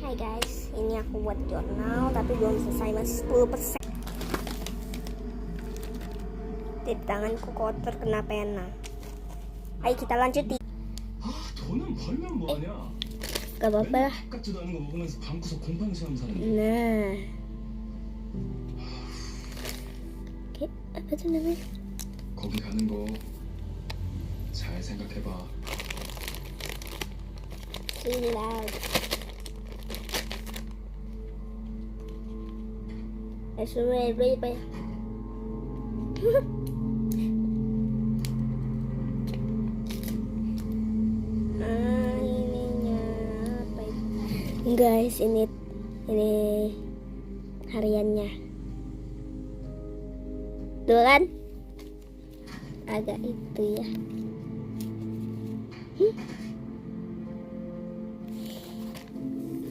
Hai guys, ini aku buat jurnal tapi belum selesai, masih 10%. Di tanganku kotor kena pena. Ayo kita lanjuti. 돈은 벌면 뭐하냐? Gak apa-apa lah. 같지도 않은 거 먹으면서 방구석 곰팡이 시험 사는 Nah, oke, apa tuh namanya? 거기 가는 거 잘 생각해봐. Silau. Semua apa ya? Ininya apa itu? Guys, ini hariannya. Tuh kan? Agak itu ya.